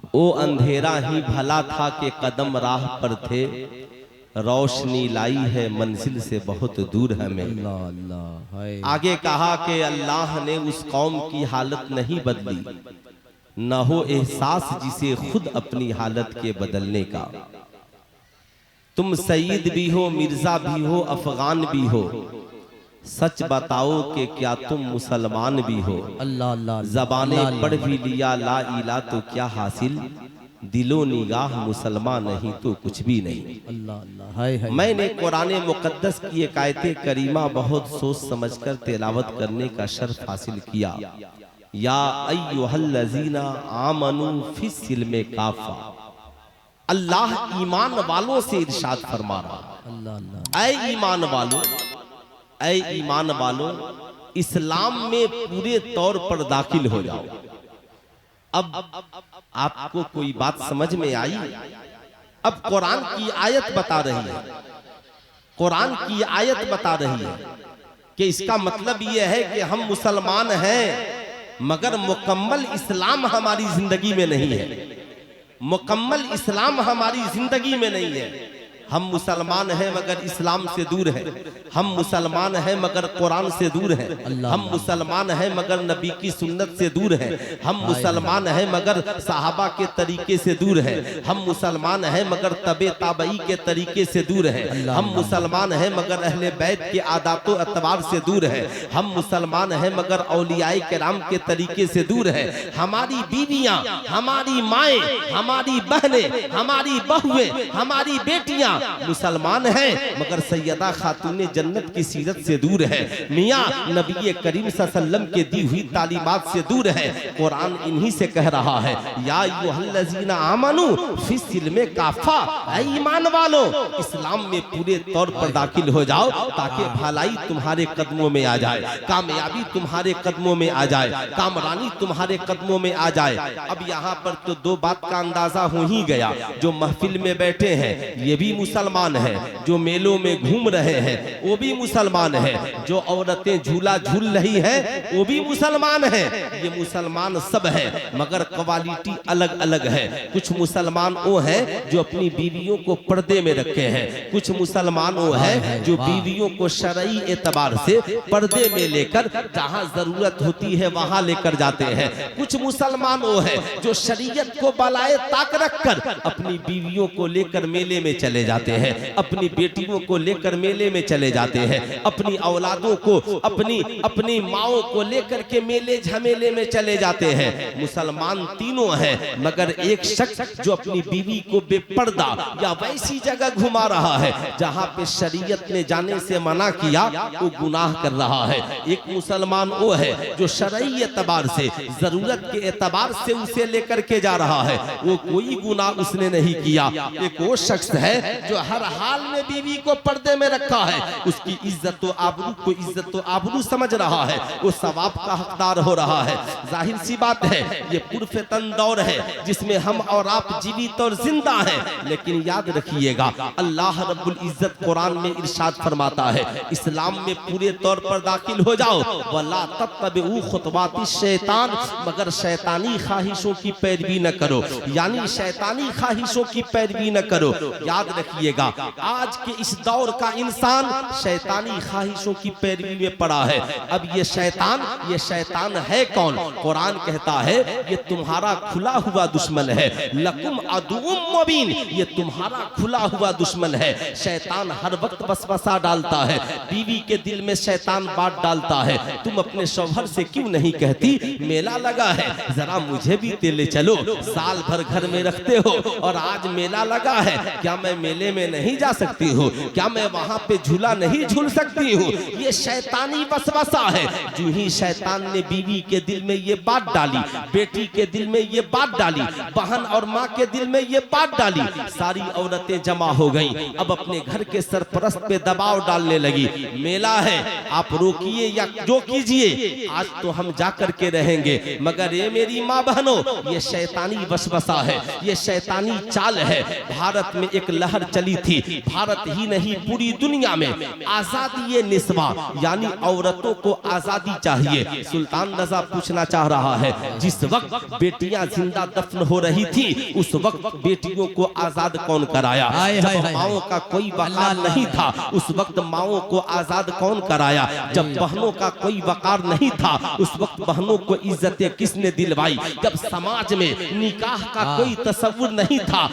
ओ अंधेरा ही भला था कि कदम राह पर थे, रोशनी लाई है मंजिल से बहुत दूर हमें। अल्लाह अल्लाह। आगे कहा कि अल्लाह ने उस कौम की हालत नहीं बदली, न हो एहसास जिसे खुद अपनी हालत के बदलने का। तुम सईद भी हो, मिर्जा भी हो, अफगान भी हो, सच बताओ कि क्या तुम मुसलमान भी हो। अल्लाह अल्लाह। ज़बाने पढ़ भी लिया ला इला तो क्या हासिल, दिलो निगाह मुसलमान नहीं तो कुछ भी नहीं। अल्लाह अल्लाह। हाय हाय। मैंने कुरान मुकद्दस की एक आयत करीमा बहुत सोच समझकर तिलावत करने का शर्फ हासिल किया। या अय्युहल्लज़ीना आमनू फिस्सिल्मे काफ़ा। अल्लाह ईमान वालों से इरशाद फरमा रहा, अल्लाह अल्लाह। ऐ ईमान वालों, ऐ ईमान वालों, इस्लाम में पूरे तौर पर दाखिल हो जाओ। अब आपको कोई बात समझ में आई? अब कुरान की आयत बता रही है, कुरान की आयत बता रही है कि इसका मतलब यह है कि हम मुसलमान हैं मगर मुकम्मल इस्लाम हमारी जिंदगी में नहीं है। मुकम्मल इस्लाम हमारी जिंदगी में नहीं है। हम मुसलमान हैं मगर इस्लाम से दूर हैं। हम मुसलमान हैं मगर कुरान से दूर हैं। हम मुसलमान हैं मगर नबी की सुन्नत से दूर हैं। हम मुसलमान हैं मगर सहाबा के तरीके से दूर हैं। हम मुसलमान हैं मगर तबे ताबई के तरीके से दूर हैं। हम मुसलमान हैं मगर अहले बैत के आदातो अतवार से दूर हैं। हम मुसलमान हैं मगर औलियाए किराम के तरीके से दूर हैं। हमारी बीवियां, हमारी माएँ, हमारी बहनें, हमारी बहुएं, हमारी बेटियां मुसलमान हैं मगर सैयदा खातूने जन्नत की सीरत से दूर है। मियाँ नबी करीम सल्लल्लाहु अलैहि वसल्लम के दी हुई तालीमात से दूर है। कुरान इन्हीं से कह रहा है, या अय्युहल्लज़ीना आमनू फिस्सिल्मे काफ़ा। ऐ ईमान वालों, इस्लाम में पूरे तौर पर दाखिल हो जाओ ताकि भलाई तुम्हारे कदमों में आ जाए, कामयाबी तुम्हारे कदमों में आ जाए, कामरानी तुम्हारे कदमों में आ जाए। अब यहाँ पर तो दो बात का अंदाजा हो ही गया, जो महफिल में बैठे हैं ये भी मुसलमान है, जो मेलों में घूम रहे हैं वो भी मुसलमान है, जो औरतें झूला झूल रही हैं वो भी मुसलमान है। ये मुसलमान सब है मगर क्वालिटी अलग अलग है। कुछ मुसलमान वो हैं जो अपनी बीवियों को पर्दे में रखे हैं, कुछ मुसलमान वो हैं जो बीवियों को शरई एतबार से पर्दे में लेकर जहां जरूरत होती है वहां लेकर जाते हैं। कुछ मुसलमान वो हैं जो शरीयत को बलाए ताक रखकर अपनी बीवियों को लेकर मेले में चले जाते हैं, अपनी बेटियों को लेकर मेले में चले जाते हैं, अपनी औलादों को, अपनी माओ को लेकर के मेले झमेले में चले जाते हैं। मुसलमान तीनों हैं मगर एक शख्स जो अपनी बीवी को बेपर्दा या वैसी जगह घुमा रहा है जहां पे शरीयत ने जाने से मना किया वो गुनाह कर रहा है। एक मुसलमान वो है जो शरई एतबार से, जरूरत के एतबार से उसे लेकर के जा रहा है, वो कोई गुनाह उसने नहीं किया। एक वो शख्स है जो हर हाल में बीवी को पर्दे में रखा है, उसकी इज्जत व आबरू को इज्जत व आबरू समझ रहा है, वो सवाब का हकदार हो रहा है। जाहिर सी बात है ये पुरफतन दौर है जिसमें हम और आप जीवित और जिंदा हैं। लेकिन याद रखिएगा अल्लाह रब्बुल इज्जत कुरान में इरशाद फरमाता है, इस्लाम में पूरे तौर पर दाखिल हो जाओ, वला तत्तबिउ खुतवाति शैतान, मगर शैतानी ख्वाहिशों की पैरवी न करो, यानी शैतानी ख्वाहिशों की पैरवी न करो। याद रखिएगा आज के इस दौर का इंसान शैतानी ख्वाहिशों की पैरवी में पड़ा है। अब ये शैतान है कौन? कुरान कहता है ये तुम्हारा खुला हुआ दुश्मन है। लकुम अदुउम मुबीन, ये तुम्हारा खुला हुआ दुश्मन है। शैतान हर वक्त वसवसा डालता है, बीवी के दिल में शैतान बात डालता है, तुम अपने शौहर से क्यों नहीं कहती मेला लगा है जरा मुझे भी ले चलो, साल भर घर में रखते हो और आज मेला लगा है, क्या मैं मेले में नहीं जा सकती हूँ? क्या मैं वहां पे झूला नहीं झूल सकती हूँ? ये शैतानी वसवसा है। जो ही शैतान ने बीवी के दिल में ये बात डाली, बेटी के दिल में ये बात डाली, बहन और माँ के दिल में ये बात डाली, सारी औरतें जमा हो गईं। अब अपने घर के सरपरस्त पे दबाव डालने लगी, मेला है आप रोकिए या जो कीजिए, आज तो हम जाकर के रहेंगे। मगर ये मेरी माँ बहनों, ये शैतानी वसवसा है, ये शैतानी चाल है। भारत में एक लहर चली थी। भारत ही नहीं पूरी दुनिया में आजादी निस्वा यानी औरतों को आजादी चाहिए। सुल्तान रजा पूछना चाह रहा है, जिस वक्त बेटियां जिंदा दफन हो रही थी उस वक्त बेटियों को आजाद कौन कराया? जब माओ का कोई वकार नहीं था उस वक्त माओ को आजाद कौन कराया? जब बहनों का कोई वकार नहीं था उस वक्त बहनों को इज्जतें किसने दिलवाई? जब समाज में निकाह का कोई तस्वुर नहीं था,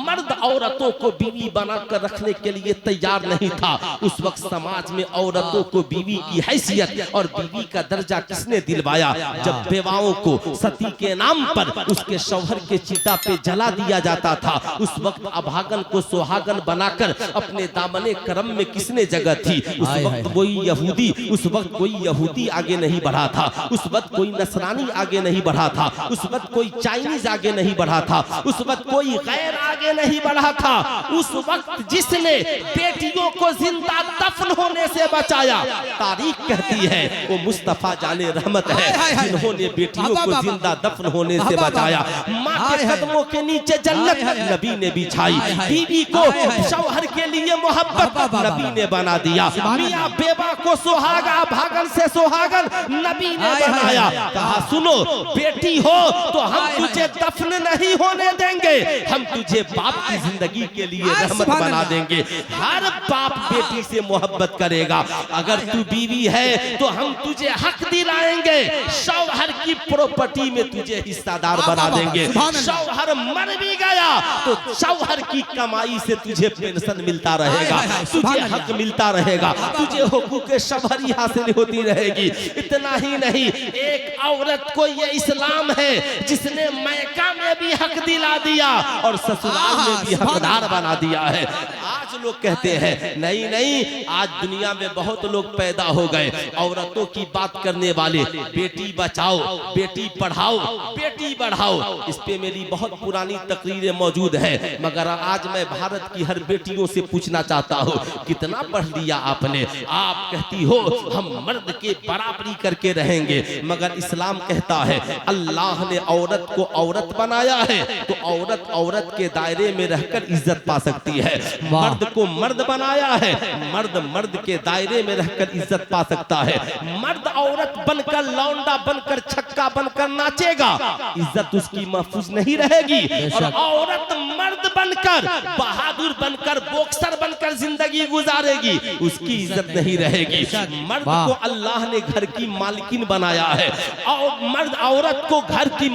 मर्द औरतों को बीवी बनाकर रखने के लिए तैयार नहीं था, उस वक्त समाज में औरतों को बीवी की हैसियत और बीवी का दर्जा किसने दिलवाया? जब बेवाओं को सती के नाम पर उसके शौहर के चिता पे जला दिया जाता था उस वक्त अभागन को सुहागन बनाकर अपने दामने करम में किसने जगह थी? उस वक्त कोई यहूदी आगे नहीं बढ़ा था, उस वक्त कोई नसरानी आगे नहीं बढ़ा था, उस वक्त कोई चाइनीज आगे नहीं बढ़ा था, उस वक्त कोई गैर आगे नहीं बढ़ा था। उस वक्त जिसने बेटियों को जिंदा दफन होने से बचाया, तारीख कहती है वो मुस्तफा जाने रहमत है, जिन्होंने बेटियों को जिंदा दफन होने से बचाया। माँ के कदमों के नीचे जन्नत नबी ने बिछाई, बीवी को शौहर के लिए मोहब्बत नबी ने बना दिया, मियां बेवा को सुहागा भागन से सुहागन नबी ने बनाया। कहा सुनो बेटी हो तो हम तुझे दफन नहीं होने देंगे, हम तुझे बाप की जिंदगी के लिए रहमत बना देंगे। हर बाप बेटी से मोहब्बत करेगा। अगर तू बीवी है तो हम तुझे हक दिलाएंगे, शौहर की प्रॉपर्टी में तुझे हिस्सेदार बना देंगे। शौहर मर भी गया तो शौहर की कमाई से तुझे पेंशन मिलता रहेगा, तुझे हक मिलता रहेगा, तुझे हुकूक शौहरी हासिल होती रहेगी। इतना ही नहीं, एक औरत को ये इस्लाम है जिसने मैका में भी हक दिला दिया और ससुराल में भी हकदार बना दिया है। आज लोग कहते हैं नहीं नहीं, आज दुनिया में बहुत लोग पैदा हो गए औरतों की बात करने वाले, बेटी बचाओ बेटी पढ़ाओ बेटी बढ़ाओ। इस पे मेरी बहुत पुरानी तकरीरें मौजूद है, मगर आज मैं भारत की हर बेटियों से पूछना चाहता हूँ कितना पढ़ लिया आपने? आप कहती हो हम मर्द के बराबरी करके रहेंगे, मगर इस्लाम कहता है अल्लाह ने औरत को औरत बनाया है तो औरत औरत के दायरे में रहकर इज्जत पा सकती है। मर्द को मर्द बनाया है, मर्द मर्द के दायरे में रहकर इज्जत पा सकता है। मर्द औरत बनकर लौंडा बनकर छक्का बनकर नाचेगा, इज्जत उसकी महफूज नहीं रहेगी। और औरत मर्द बनकर बहादुर बनकर बॉक्सर बनकर जिंदगी गुजारेगी, उसकी इज्जत नहीं रहेगी। मर्द को अल्लाह ने घर की मालकिन बनाया है और मर्द औरत को घर की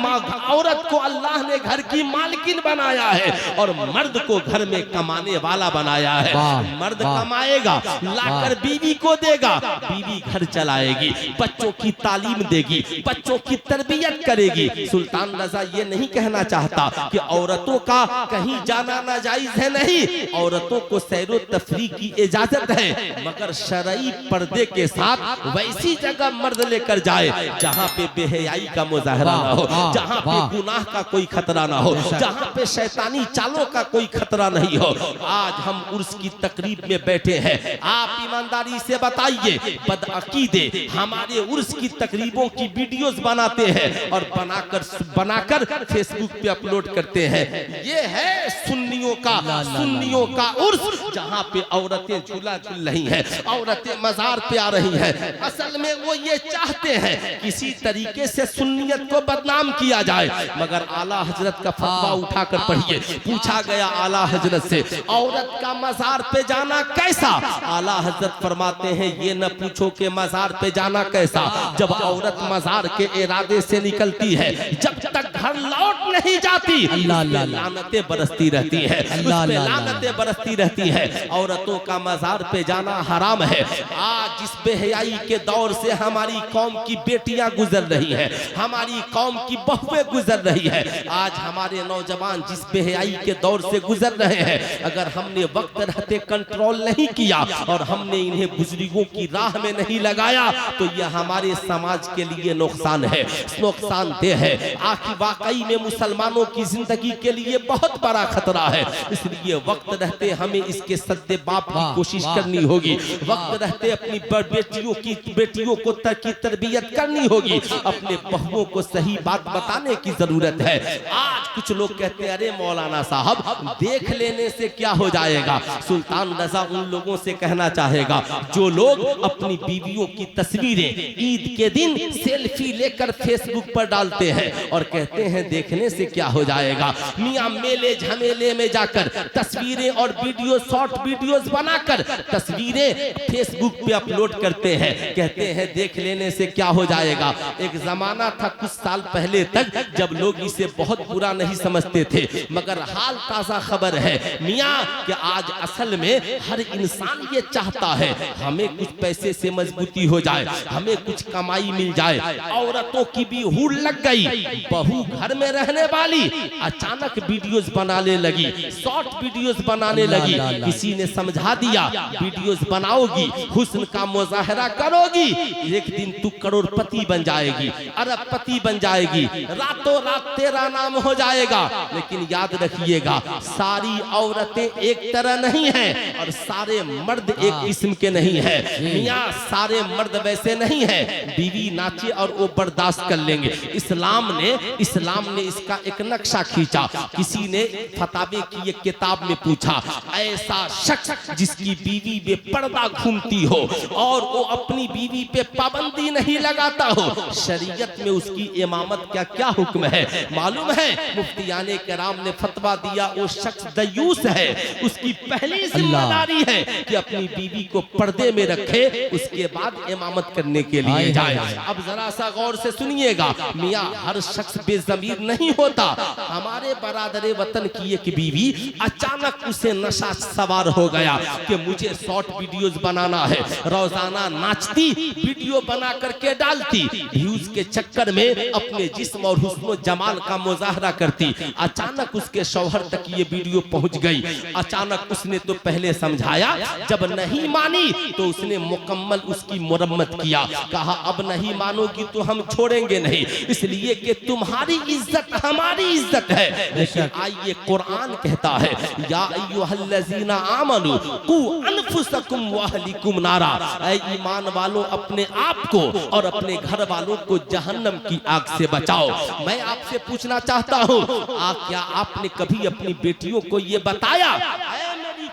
औरत को अल्लाह ने घर की मालकिन बनाया है और मर्द को घर में कमाने वाला बनाया है। मर्द कमाएगा लाकर बीवी को देगा, बीवी घर चलाएगी, बच्चों की तालीम देगी, बच्चों की तरबियत करेगी। सुल्तान रजा ये नहीं कहना चाहता कि औरतों का कहीं जाना नाजायज है, नहीं, औरतों को सैरो तफरी की इजाजत है, मगर शरई पर्दे के साथ वैसी जगह मर्द लेकर जाए जहाँ पे बेहयाई का मुजाहरा ना हो, जहाँ पे गुनाह का कोई खतरा ना हो, जहाँ पे शैतानी चालों का कोई खतरा नहीं हो। आज हम उर्स की तकरीब में बैठे हैं, आप ईमानदारी से बताइए, बदअकीदे हमारे उर्स की तकरीबों की वीडियोस बनाते हैं और बनाकर फेसबुक पे अपलोड करते हैं। ये है सुन्नियों का उर्स, जहाँ पे औरतें झूला झूल रही हैं, औरतें मजार पे आ रही हैं। असल में वो ये चाहते हैं किसी तरीके से सुन्नियत को बदनाम किया जाए, मगर आला हजरत का फतवा उठाकर पढ़िए। पूछा गया आला हजरत से औरत का मजार पे जाना कैसा? आला हजरत फरमाते हैं ये न पूछो कि मजार पे जाना कैसा, जब औरत मजार के इरादे से निकलती है, जब तक घर लौट नहीं जाती, लानतें बरसती रहती है, लानतें बरसती रहती है। औरतों का मजार पे जाना हराम है। आज जिस बेहयाई के दौर से हमारी कौम की बेटियां गुजर रही हैं, हमारी कौम की बहुएं गुजर रही है, आज हमारे नौजवान जिस बेहयाई के दौर से गुजर रहे हैं, अगर हमने वक्त रहते कंट्रोल नहीं किया और हमने इन्हें बुजुर्गों की राह में नहीं लगाया तो यह हमारे समाज के लिए नुकसान है, नुकसानदेह है। आखिर वाकई में मुसलमानों की जिंदगी के लिए बहुत बड़ा खतरा है। इसलिए वक्त रहते हमें इसके सद्देबाप की कोशिश करनी होगी। वक्त रहते अपनी बेटियों को तरबियत करनी होगी। अपने बहुओं को सही बात बताने की जरूरत है। आज कुछ लोग कहते हैं अरे मौलाना साहब देख लेने से क्या हो जाएगा। सुल्तान रजा उन लोगों से कहना चाहेगा जो लोग अपनी बीवियों की तस्वीरें ईद के दिन सेल्फी लेकर फेसबुक पर डालते हैं और कहते हैं देखने से क्या हो जाएगा। मियां मेले झमेले में जाकर तस्वीरें और वीडियो शॉर्ट वीडियोस बनाकर तस्वीरें फेसबुक पे अपलोड करते हैं, कहते हैं देख लेने से क्या हो जाएगा। एक जमाना था कुछ साल पहले तक जब लोग इसे बहुत बुरा नहीं समझते थे, मगर हाल ताजा खबर है मियां कि आज असल में हर इंसान ये चाहता है हमें कुछ पैसे से मजबूती हो जाए, हमें कुछ कमाई मिल जाए। औरतों की भी हुड़ लग गई। बहू घर में रहने वाली अचानक वीडियोस बनाने लगी, शॉर्ट वीडियोस बनाने लगी। किसी ने समझा दिया वीडियोस बनाओगी, हुस्न का मुजाहरा करोगी, एक दिन तू करोड़पति बन जाएगी, अरबपति बन जाएगी, रातों रात तेरा नाम हो जाएगा। लेकिन याद रखिएगा सारी औरतें एक तरह नहीं हैं और सारे मर्द एक किस्म के नहीं है। मियां सारे मर्द वैसे नहीं है, बीवी नाचे और वो बर्दाश्त कर लेंगे। इस्लाम ने इसका एक नक्शा खींचा। किसी ने फतावे की एक किताब में पूछा ऐसा शख्स जिसकी बीवी बेपर्दा घूमती हो और वो अपनी बीवी पे पाबंदी नहीं लगाता हो, शरीयत में उसकी इमामत क्या क्या हुक्म है। मालूम है मुफ्तियाने कराम ने फतवा दिया वो शख्स दयूस है। उसकी पहली जिम्मेदारी है कि अपनी बीवी को पर्दे में रखे, उसके बाद इमामत करने के लिए जाए। अब जरा सा गौर से सुनिएगा, मियां हर शख्स बेज़मीर नहीं होता। हमारे बरादरे वतन की एक बीवी अचानक उसे नशा सवार हो गया कि मुझे शॉर्ट वीडियोस बनाना है। रोजाना नाचती, वीडियो बना करके डालती, व्यूज के चक्कर में अपने जिस्म और हुस्न जमाल का मुजाहरा करती। अचानक उसके शौहर तक ये वीडियो पहुंच गई। अचानक उसने तो पहले समझाया, जब नहीं मानी तो उसने मुकम्मल उसकी मुरम्मत किया। कहा अब नहीं मानोगी तो हम छोड़ेंगे नहीं, इसलिए कि तुम्हारी इज्जत हमारी इज्जत है। लेकिन आइए कुरान कहता है या अय्युहल्लज़ीना आमनू कू अनफुसकुम व अहलिकुम नारा, ऐ ईमान वालों अपने आप को और अपने घर वालों को जहन्नम की आग से बचाओ। मैं आपसे पूछना चाहता हूँ क्या आपने कभी अपनी बेटियों को ये बताया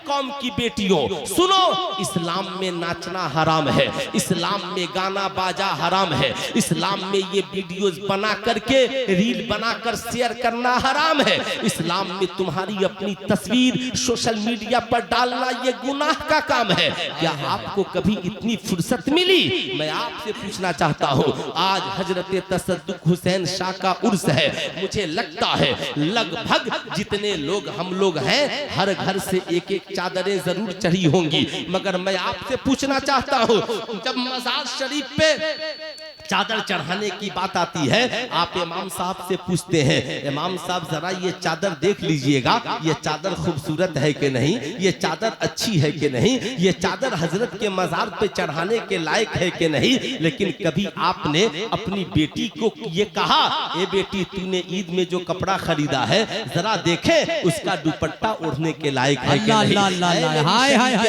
कौम की बेटियों सुनो, इस्लाम में नाचना हराम है, इस्लाम में गाना बाजा हराम है, इस्लाम में ये वीडियोस बना करके रील बनाकर शेयर करना हराम है, इस्लाम में तुम्हारी अपनी तस्वीर सोशल मीडिया पर डालना ये गुनाह का काम है। क्या आपको कभी इतनी फुर्सत मिली? मैं आपसे पूछना चाहता हूँ, आज हजरत तसद्दुक हुसैन शाह का उर्स है। मुझे लगता है लगभग जितने लोग हम लोग हैं हर घर से एक एक चादरें जरूर चढ़ी होंगी, मगर मैं आपसे पूछना चाहता हूँ जब मज़ार शरीफ पे चादर चढ़ाने की बात आती है, आप इमाम साहब से पूछते हैं इमाम साहब जरा ये चादर देख लीजिएगा, ये चादर खूबसूरत है कि नहीं, ये चादर अच्छी है कि नहीं, ये चादर हजरत के मज़ार पे चढ़ाने के लायक है कि नहीं। लेकिन कभी आपने अपनी बेटी को ये कहा ए बेटी तूने ईद में जो कपड़ा खरीदा है जरा देखे उसका दुपट्टा ओढ़ने के लायक है कि नहीं।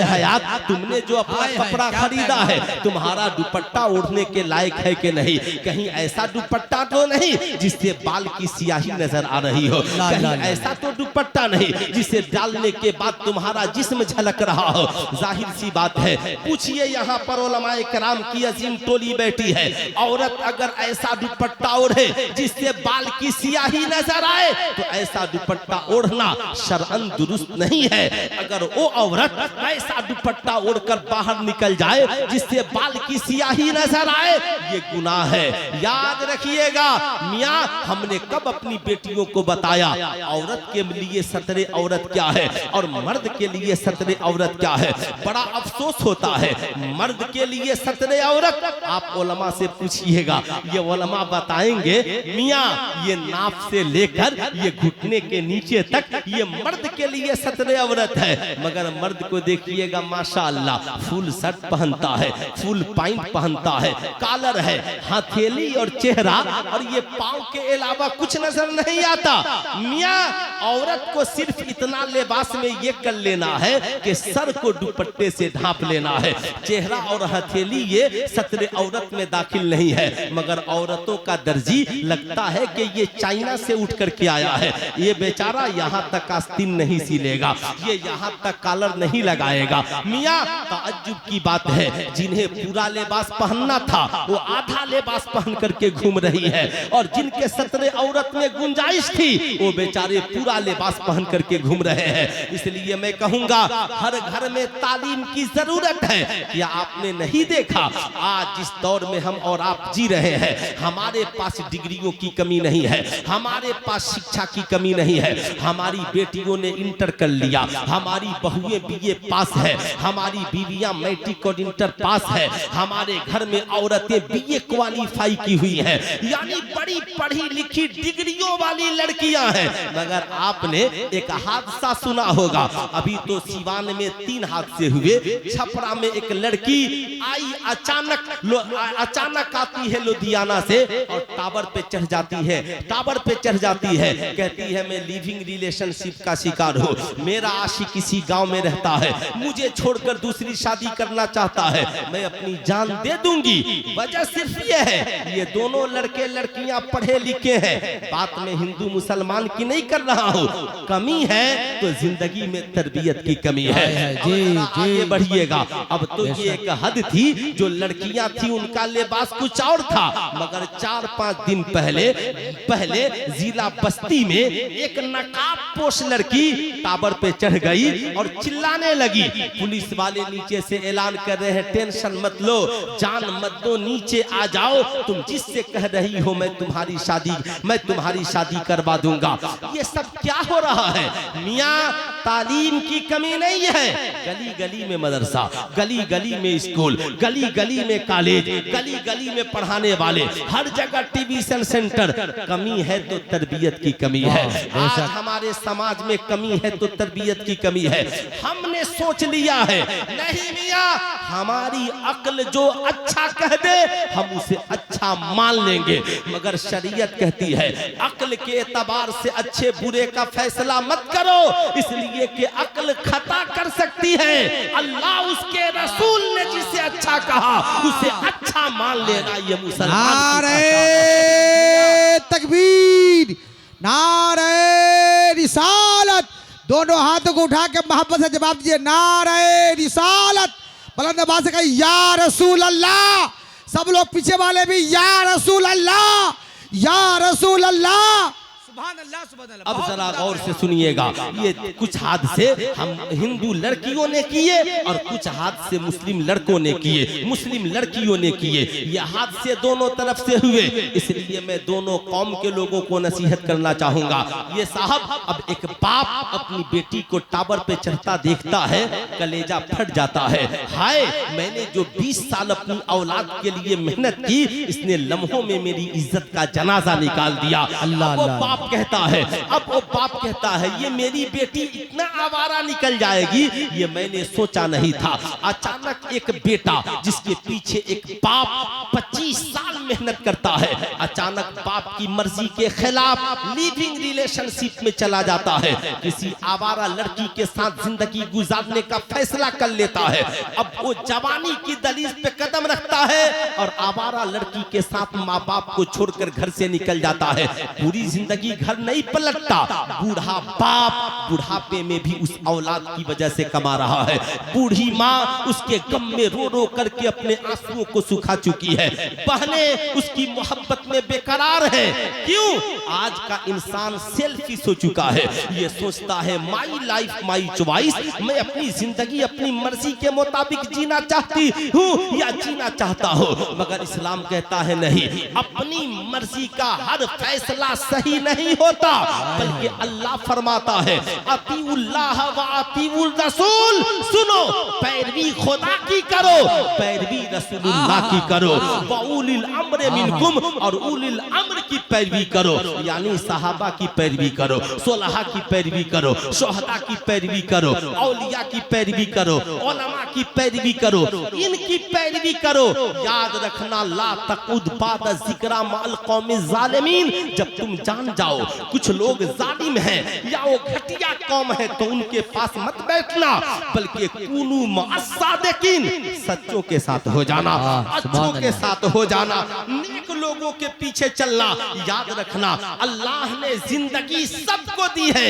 हयात तुमने जो अपना कपड़ा खरीदा है तुम्हारा दुपट्टा ओढ़ने के लायक है कि नहीं। कहीं ऐसा दुपट्टा तो नहीं जिससे बाल की सियाही नजर आ रही हो, कहीं ऐसा तो दुपट्टा नहीं जिसे डालने के बाद तुम्हारा जिस्म झलक रहा हो। जाहिर सी बात है, पूछिए यहाँ पर उलमाए कराम की अजीम टोली बैठी है, औरत अगर ऐसा दुपट्टा ओढ़े जिससे बाल की सियाही नजर आए तो ऐसा दुपट्टा ओढ़ना शरअन दुरुस्त नहीं है। अगर वो औरत ऐसा दुपट्टा ओढ़कर बाहर निकल जाए जिससे बाल की सियाही नजर आए ये गुनाह है। याद रखिएगा मियां, हमने कब अपनी बेटियों को बताया औरत के लिए सतरे औरत क्या है और मर्द के लिए सतरे औरत क्या है। बड़ा अफसोस होता है मर्द के लिए सतरे औरत, आप उलमा से पूछिएगा ये उलमा बताएंगे मियां ये नाफ से लेकर ये घुटने के नीचे तक ये मर्द के लिए सतरे औरत है। मगर मर्द को देखिएगा माशाअल्लाह फुल शर्ट पहनता है, फुल पैंट पहनता है, कॉलर है, हथेली और चेहरा और ये पांव के अलावा कुछ नजर नहीं आता। मियां औरत औरत को सिर्फ इतना लिबास में ये कर लेना है कि सर को दुपट्टे से ढांप लेना है, चेहरा और हथेली ये सत्र औरत में दाखिल नहीं है। मगर औरतों का दर्जी लगता है कि ये चाइना से उठ करके आया है, ये बेचारा यहाँ तक आस्तीन नहीं सिलेगा, ये यहाँ तक कॉलर नहीं लगाएगा। मियाँ ताज्जुब की बात है, जिन्हें पूरा लिबास पहनना था वो आधा लिबास पहन करके घूम रही है, और जिनके सत्र औरत में गुंजाइश थी वो बेचारे पूरा लिबास पहन करके घूम रहे हैं। इसलिए मैं कहूंगा हर घर में तालीम की जरूरत है। क्या आपने नहीं देखा आज जिस दौर में हम और आप जी रहे हैं, हमारे पास डिग्रियों की कमी नहीं है, हमारे पास शिक्षा की कमी नहीं है। हमारी बेटियों ने इंटर कर लिया, हमारी बहुएं बीए पास है, हमारी बीवियां मैट्रिक और इंटर पास है, हमारे घर में औरतें बीए क्वालीफाई की हुई हैं, यानी बड़ी पढ़ी लिखी डिग्रियों वाली लड़कियां हैं। मगर आपने एक हादसा सुना होगा, अभी तो सिवान में 3 हादसे हुए। छपरा में एक लड़की आई, अचानक आती है लुधियाना से और टावर पे चढ़ जाती है, कहती है मैं लिविंग रिलेशनशिप का शिकार हूँ, मेरा आशिक किसी गांव में रहता है, मुझे छोड़कर दूसरी शादी करना चाहता है, मैं अपनी जान दे दूंगी। वजह सिर्फ ये है, ये दोनों लड़के लड़कियां पढ़े लिखे हैं। बात में हिंदू मुसलमान की नहीं कर रहा हूँ, कमी है तो जिंदगी में तरबियत की कमी है। आगे बढ़िएगा, अब तो ये एक हद थी, जो लड़कियां थी उनका लिबास कुछ और था। मगर 4-5 दिन पहले जिला बस्ती में एक नकाबपोश लड़की टावर पे चढ़ गई और चिल्लाने लगी। पुलिस वाले नीचे से ऐलान कर रहे हैं टेंशन मत लो, जान मत दो, नीचे आ जाओ, तुम जिससे कह रही हो मैं तुम्हारी शादी करवा दूंगा। ये सब क्या हो रहा है? मियाँ तालीम की कमी नहीं है, गली गली में मदरसा, गली गली में स्कूल, गली गली में कॉलेज, गली गली में पढ़ाने वाले, हर जगह ट्यूशन सेंटर। कमी है तो तरबियत की कमी है। आज हमारे समाज में कमी है तो तरबियत की कमी है। हमने सोच लिया है नहीं मियाँ, हमारी अक्ल जो अच्छा कह दे हम उसे अच्छा मान लेंगे, मगर शरीयत कहती है अक्ल के एतबार से अच्छे बुरे का फैसला मत करो, इसलिए कि अक्ल खता कर सकती है। अल्लाह उसके रसूल ने जिसे अच्छा कहा उसे अच्छा मान लेना ये मुसलमान। नारे तकबीर, नारे रिसालत, दोनों हाथों को उठा के मोहब्बत से जवाब दीजिए, नारे रिसालत। बुलंद आवाज से कहिए या रसूल अल्लाह। सब लोग पीछे वाले भी या रसूल अल्लाह, या रसूल अल्लाह। अब जरा गौर से सुनिएगा, ये कुछ हादसे हम हिंदू लड़कियों ने किए और कुछ हादसे मुस्लिम लड़कों ने किए, मुस्लिम लड़कियों ने किए। ये हादसे दोनों तरफ से हुए, इसलिए मैं दोनों कौम के लोगों को नसीहत करना चाहूंगा। ये साहब, अब एक बाप अपनी बेटी को टावर पे चढ़ता देखता है, कलेजा फट जाता है। हाय, मैंने जो 20 साल अपनी औलाद के लिए मेहनत की, इसने लम्हों में मेरी इज्जत का जनाजा निकाल दिया। अल्लाह कहता है, अब वो बाप कहता है ये मेरी बेटी इतना आवारा निकल जाएगी, ये मैंने सोचा नहीं था। अचानक एक बेटा जिसके पीछे एक बाप 25 साल मेहनत करता है, अचानक बाप की मर्जी के खिलाफ लिविंग रिलेशनशिप में चला जाता है, किसी आवारा लड़की के साथ जिंदगी गुजारने का फैसला कर लेता है। अब वो जवानी की दलील पे कदम रखता है और आवारा लड़की के साथ माँ बाप को छोड़कर घर से निकल जाता है। पूरी जिंदगी घर नहीं पलटता, बूढ़ा बाप बुढ़ापे में भी उस औलाद की वजह से कमा रहा है। बूढ़ी माँ उसके गम में रो रो करके अपने आंसुओं को सुखा चुकी है। बहनें उसकी मोहब्बत में बेकरार है। क्यों? आज का इंसान सेल्फिश हो चुका है, ये सोचता है माई लाइफ माई चॉइस, मैं अपनी जिंदगी अपनी मर्जी के मुताबिक जीना चाहती हूँ या जीना चाहता हूँ। मगर इस्लाम कहता है नहीं, अपनी मर्जी का हर फैसला सही नहीं होता, बल्कि अल्लाह फरमाता है अतीउल्लाह व अतीउर रसूल, सुनो पैरवी खुदा की करो, पैरवी रसूलुल्लाह की करो। वउलिल अम्र मिनकुम, और उलिल अम्र की पैरवी करो, यानी सहाबा की पैरवी करो, सुलहा की पैरवी करो, शोहदा की पैरवी करो, औलिया की पैरवी करो, उलमा की पैरवी करो, इनकी पैरवी करो। याद रखना, ला तकुद बाद जिक्रा माल कौम जालिमीन, जब तुम जान जाओ कुछ लोग जालिम हैं या वो घटिया कौम है तो उनके पास मत बैठना, बल्कि कुनू मअस्सादिकीन, सच्चों के साथ हो जाना, अच्छों के साथ हो जाना, नेक लोगों के पीछे चलना। याद रखना, अल्लाह ने जिंदगी सबको दी है,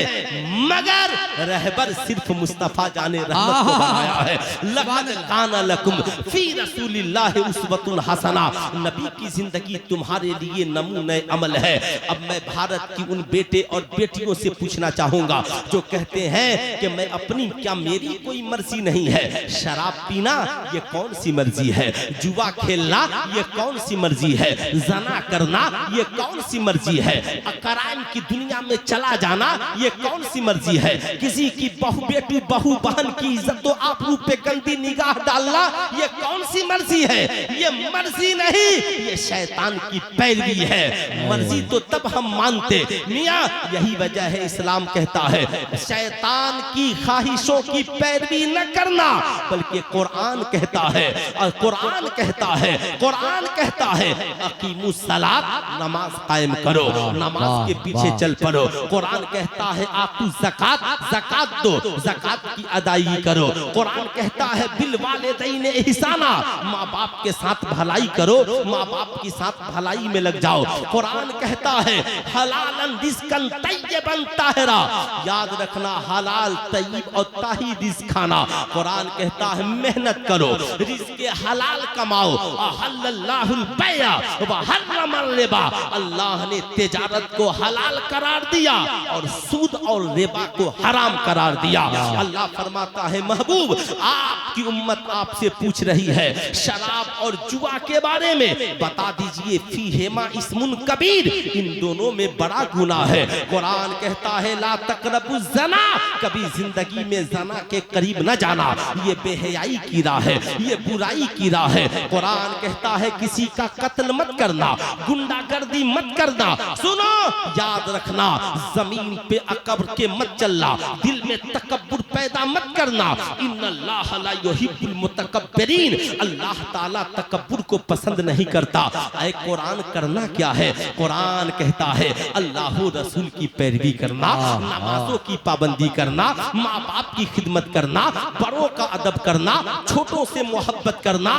मगर रहबर सिर्फ मुस्तफा जाने रहमत को बनाया है। लक़द काना लकुम फी रसूलिल्लाहि उस्वतुन हसना, नबी की जिंदगी तुम्हारे लिए नमूने अमल है। अब मैं भारत की उन बेटे और बेटियों से पूछना चाहूंगा जो कहते हैं कि मैं अपनी, क्या मेरी कोई मर्जी नहीं है? शराब पीना ये कौन सी मर्जी है? जुआ खेलना ये कौन सी मर्जी है? जना करना ये कौन सी मर्जी है? क्राइम की दुनिया में चला जाना ये कौन सी मर्जी है? किसी की बहू बेटी, बहू बहन की इज्जत तो आबरू पे गंदी निगाह डालना ये कौन सी मर्जी है? ये मर्जी नहीं, ये शैतान की पैरवी है। मर्जी तो तब हम मानते मियां, यही वजह है इस्लाम कहता है शैतान की ख्वाहिशों की पैरवी न करना, बल्कि कुरान कहता है, और कुरान कहता है, कुरान कहता है अकीमुस सलात, नमाज कायम करो, नमाज के पीछे चल पड़ो। कुरान कहता है आतु ज़कात, ज़कात दो, ज़कात की अदायगी करो। कुरान कहता है बिल वालिदैन इहसाना, माँ बाप के साथ भलाई करो, माँ बाप के साथ भलाई में लग जाओ। कुरान कहता है हलालन रिज़्क़न तय्यबन ताहिरा, याद रखना हलाल तय्यब और ताही रिज़्क़ खाना। कुरान कहता है मेहनत करो, रिज़्क़ हलाल कमाओ। अहल्लल्लाहुल बैअ व हर्रमल रिबा, अल्लाह ने तिजारत को हलाल करार दिया और सूद और रिबा को हराम करार दिया। अल्लाह फरमाता है महबूब, आपकी उम्मत आपसे पूछ रही है शराब और जुआ के बारे में, बता दीजिए फीहिमा इस्मुन कबीर, इन दोनों में बड़ा गुनाह है। कुरान कहता है ला तक़रबुज़ ज़ना, कभी जिंदगी में ज़ना के करीब न जाना, ये बेहयाई की राह है, ये बुराई की राह है। कुरान कहता है किसी का कत्ल मत करना, गुंडागर्दी मत करना। सुनो, याद रखना, जमीन पे अकबर के मत चलना, दिल में तकब्बुर पैदा मत करना। इन्नल्लाह ला युहिब्बुल मुतकब्बिरीन, अल्लाह ताला तकब्बुर को पसंद नहीं करता। ऐ कुरान करना क्या है? कुरान कहता है अल्लाह रसूल की पैरवी करना, नमाजों की पाबंदी करना, माँ बाप की खिदमत करना, बड़ों का अदब करना, छोटों से मोहब्बत करना।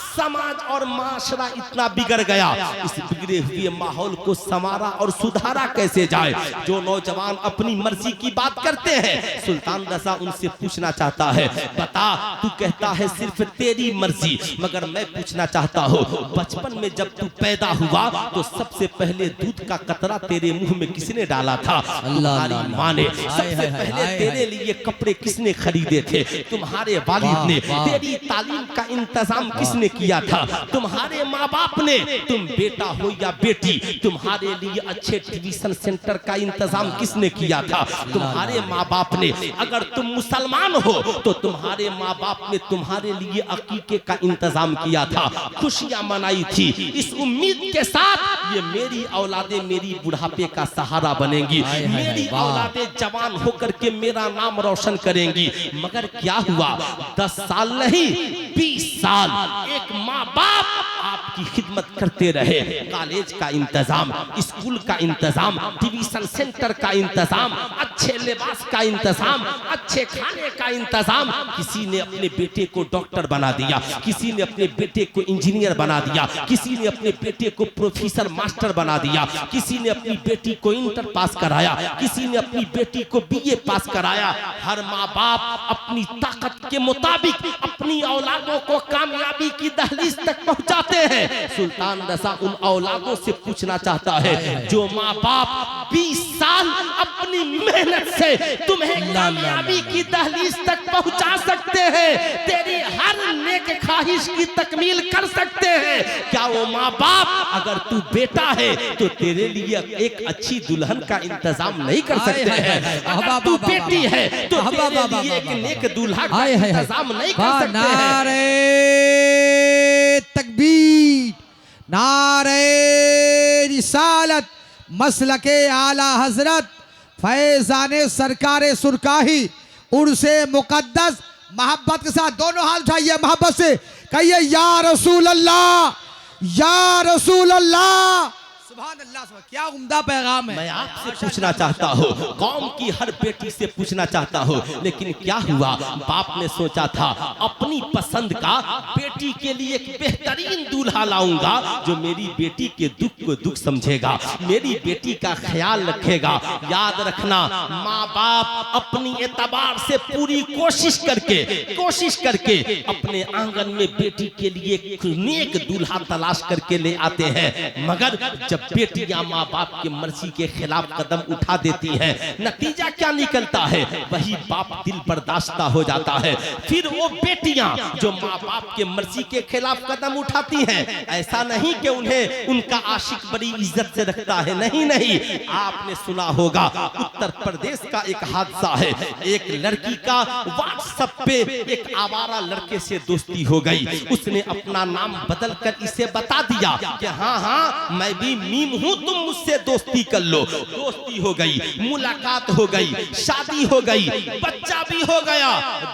समाज और माशरा इतना बिगड़ गया, इस बिगड़े हुए माहौल को संवारा और सुधारा कैसे जाए? जो नौजवान अपनी मर्जी की बात करते हैं, सुल्तान रज़ा उनसे पूछना चाहता है, बता तू कहता है सिर्फ तेरी मर्जी, मगर मैं पूछना चाहता हूँ बचपन में जब तू पैदा हुआ तो सबसे पहले दूध का कतरा तेरे मुंह में किसने डाला था? तुम्हारी माँ ने। सबसे पहले तेरे लिए कपड़े किसने खरीदे थे? तुम्हारे वालिद ने। तेरी तालीम का इंतजाम किसने किया था? तुम्हारे माँ बाप ने। तुम बेटा हो या बेटी, तुम्हारे लिए अच्छे ट्यूशन सेंटर का इंतजाम किसने किया था? तुम्हारे माँ बाप ने। अगर तुम मुसलमान हो तो तुम्हारे माँ बाप ने तुम्हारे लिए अकीके का इंतजाम किया था, खुशियां मनाई थी, इस उम्मीद के साथ ये मेरी औलादे मेरी बुढ़ापे का सहारा बनेंगी, मेरी औलादे जवान होकर के मेरा नाम रोशन करेंगी। मगर क्या हुआ? 10 साल नहीं 20 साल एक माँ बाप आपकी खिदमत करते रहे। कॉलेज का इंतजाम, स्कूल का इंतजाम, ट्यूशन सेंटर का इंतजाम, अच्छे लिबास का इंतजाम, अच्छे खाने का इंतजाम। किसी ने अपने बेटे को डॉक्टर बना दिया, किसी ने अपने बेटे को इंजीनियर बना दिया, किसी ने अपने बेटे को प्रोफेसर मास्टर बना दिया, किसी ने अपनी बेटी को इंटर पास कराया, किसी ने अपनी बेटी को बीए पास कराया। हर माँ बाप अपनी ताकत के मुताबिक अपनी औलादों को कामयाबी की दहलीज तक पहुंचाते हैं। सुल्तान रज़ा उन औलादों से पूछना चाहता है जो माँ बाप 20 साल अपनी मेहनत मेहनत से तुम्हें कामयाबी की दहलीज तक पहुंचा सकते हैं, तेरी हर नेक ख्वाहिश की तकमील कर सकते हैं। क्या वो माँ बाप अगर तू बेटा है तो तेरे लिए एक अच्छी दुल्हन का इंतजाम नहीं कर सकते हैं? अगर तू बेटी है तो तेरे लिए एक नेक दूल्हा का इंतजाम नहीं कर सकते हैं? नारे तकबीर, नारे रिसालत, मसलके आला हजरत फैजाने सरकारे सुरकाही उर्से मुकद्दस। मोहब्बत के साथ दोनों हाथ उठाइए, मोहब्बत से कहिए या रसूल अल्लाह, या रसूल अल्लाह। सुभान अल्लाह, क्या उम्दा पैगाम है। मैं आपसे पूछना चाहता हूँ, कौम की हर बेटी से पूछना चाहता हूँ, लेकिन क्या हुआ? बाप ने सोचा था अपनी पसंद का बेटी के लिए एक बेहतरीन दूल्हा लाऊंगा जो मेरी बेटी के दुख को दुख समझेगा, मेरी बेटी का ख्याल रखेगा। याद रखना, माँ बाप अपनी एतबार से पूरी कोशिश करके अपने आंगन में बेटी के लिए एक नेक दूल्हा तलाश करके ले आते हैं, मगर जब बेटियां माँ बाप के मर्जी के खिलाफ कदम उठा देती हैं, नतीजा क्या निकलता है? वही बाप दिल बर्दाश्ता हो जाता है। फिर वो बेटियां जो माँ बाप के मर्जी के खिलाफ कदम उठाती हैं, ऐसा नहीं कि उन्हें उनका आशिक बड़ी इज्जत से रखता है, नहीं। आपने सुना होगा उत्तर प्रदेश का एक हादसा है, एक लड़की का व्हाट्सएप पे एक आवारा लड़के से दोस्ती हो गई। उसने अपना नाम बदल कर इसे बता दिया कि हाँ मैं भी मीम हूँ, तुम मुझसे दोस्ती कर लो। दोस्ती हो गई, मुलाकात हो गई, शादी हो गई, बच्चा भी हो गया।